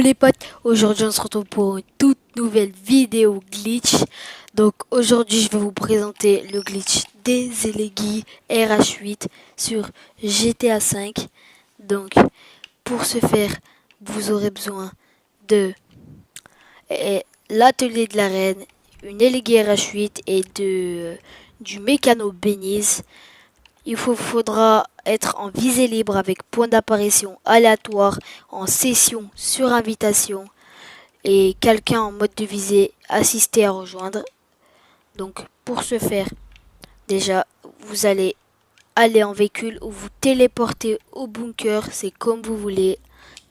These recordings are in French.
les potes, aujourd'hui on se retrouve pour une toute nouvelle vidéo glitch. Donc aujourd'hui je vais vous présenter le glitch des Elegii RH8 sur GTA 5. Donc pour ce faire, vous aurez besoin de l'atelier de la reine, une Elegii RH8 et du mécano Beniz. Faudra être en visée libre avec point d'apparition aléatoire, en session sur invitation et quelqu'un en mode de visée assisté à rejoindre. Donc pour ce faire, déjà vous allez aller en véhicule ou vous téléporter au bunker, c'est comme vous voulez.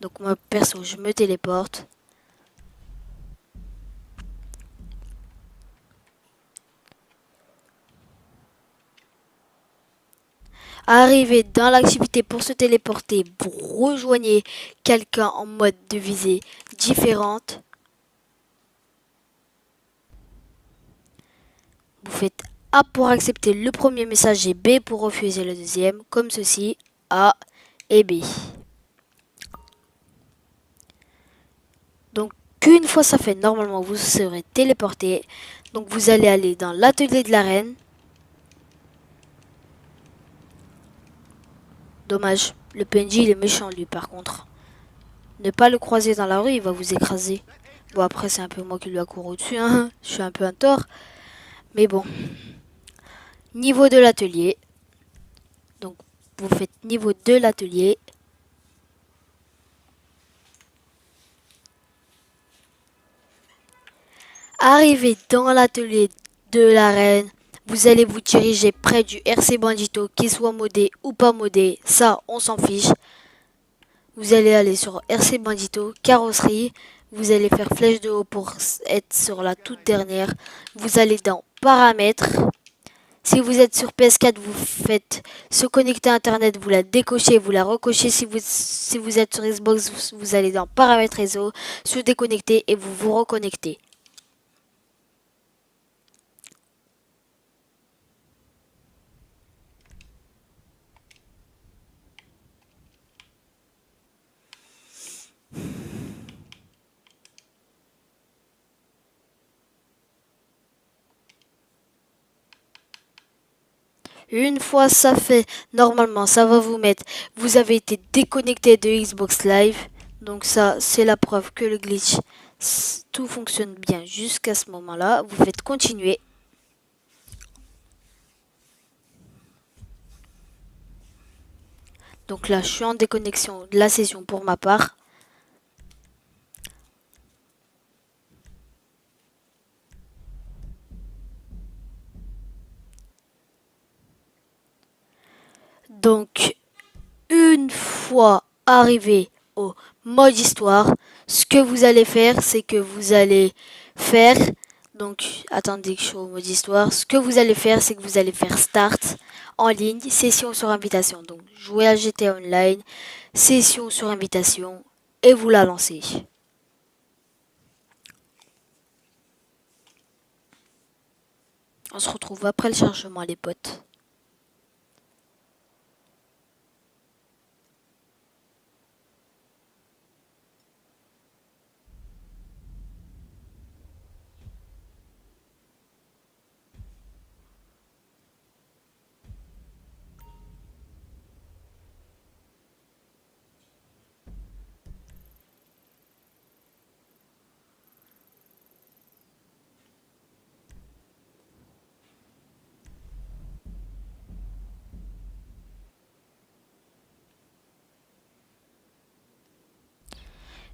Donc moi perso je me téléporte. Arrivé dans l'activité pour se téléporter, vous rejoignez quelqu'un en mode de visée différente. Vous faites A pour accepter le premier message et B pour refuser le deuxième, comme ceci, A et B. Donc une fois ça fait, normalement vous serez téléporté. Donc vous allez aller dans l'atelier de la reine. Dommage, le PNJ il est méchant lui par contre. Ne pas le croiser dans la rue, il va vous écraser. Bon après c'est un peu moi qui lui a couru dessus, hein. Je suis un peu un tort. Mais bon. Niveau de l'atelier. Donc vous faites niveau de l'atelier. Arrivé dans l'atelier de la reine, vous allez vous diriger près du RC Bandito, qu'il soit modé ou pas modé, ça on s'en fiche. Vous allez aller sur RC Bandito, carrosserie, vous allez faire flèche de haut pour être sur la toute dernière. Vous allez dans paramètres. Si vous êtes sur PS4, vous faites se connecter à internet, vous la décochez, vous la recochez. Si vous êtes sur Xbox, vous allez dans paramètres réseau, se déconnecter et vous vous reconnectez. Une fois ça fait, normalement ça va vous mettre, vous avez été déconnecté de Xbox Live. Donc ça c'est la preuve que le glitch, tout fonctionne bien jusqu'à ce moment-là. Vous faites continuer. Donc là je suis en déconnexion de la session pour ma part. Donc une fois arrivé au mode histoire, ce que vous allez faire, c'est que vous allez faire, donc attendez que je sois au mode histoire, ce que vous allez faire, c'est que vous allez faire start en ligne, session sur invitation. Donc jouer à GTA Online, session sur invitation et vous la lancez. On se retrouve après le chargement les potes.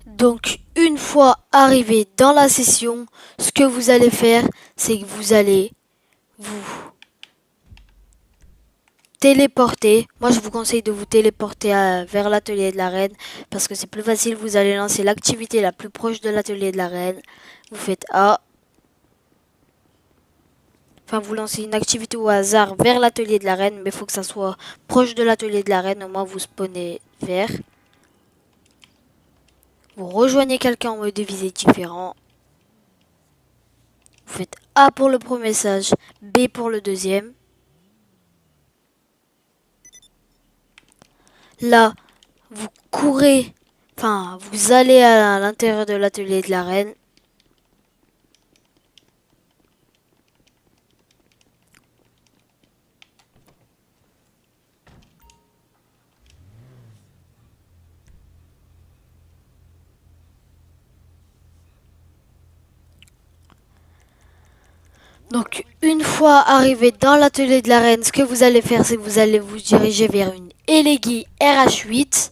Donc, une fois arrivé dans la session, ce que vous allez faire, c'est que vous allez vous téléporter. Moi, je vous conseille de vous téléporter vers l'atelier de la reine parce que c'est plus facile. Vous allez lancer l'activité la plus proche de l'atelier de la reine. Vous faites A. Enfin, vous lancez une activité au hasard vers l'atelier de la reine, mais il faut que ça soit proche de l'atelier de la reine. Au moins, vous spawnez vert. Vous rejoignez quelqu'un en mode de visée différent. Vous faites A pour le premier message, B pour le deuxième. Là, vous courez Enfin, vous allez à l'intérieur de l'atelier de la reine. Donc, une fois arrivé dans l'atelier de la reine, ce que vous allez faire, c'est que vous allez vous diriger vers une Elegii RH8.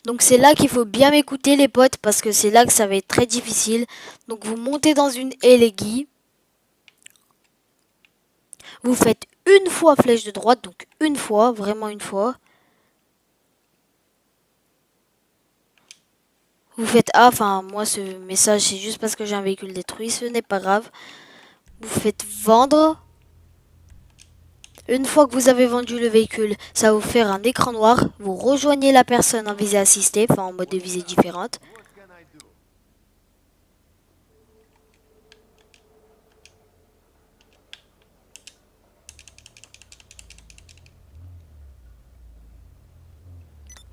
Donc, c'est là qu'il faut bien m'écouter, les potes, parce que c'est là que ça va être très difficile. Donc, vous montez dans une Elegii. Vous faites une fois flèche de droite, donc une fois, vraiment une fois. Vous faites A, enfin, moi, ce message, c'est juste parce que j'ai un véhicule détruit, ce n'est pas grave. Vous faites vendre. Une fois que vous avez vendu le véhicule, ça va vous faire un écran noir. Vous rejoignez la personne en visée assistée, enfin en mode de visée différente.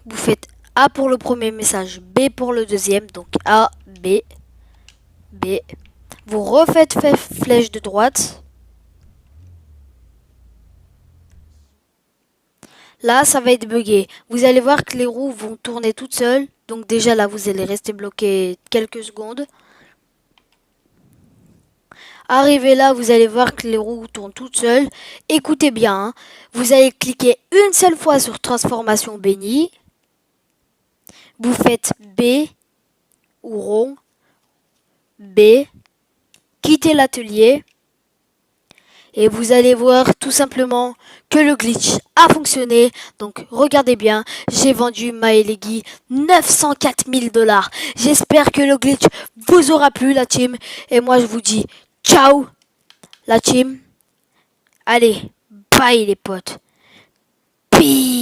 Vous faites A pour le premier message, B pour le deuxième, donc A, B, B. Vous refaites flèche de droite. Là, ça va être bugué. Vous allez voir que les roues vont tourner toutes seules. Donc déjà là, vous allez rester bloqué quelques secondes. Arrivé là, vous allez voir que les roues tournent toutes seules. Écoutez bien, hein. Vous allez cliquer une seule fois sur transformation bénie. Vous faites B ou rond, B, quittez l'atelier. Et vous allez voir tout simplement que le glitch a fonctionné. Donc regardez bien, j'ai vendu ma Elegii 904 000 $. J'espère que le glitch vous aura plu, la team. Et moi je vous dis ciao la team. Allez, bye les potes. Peace.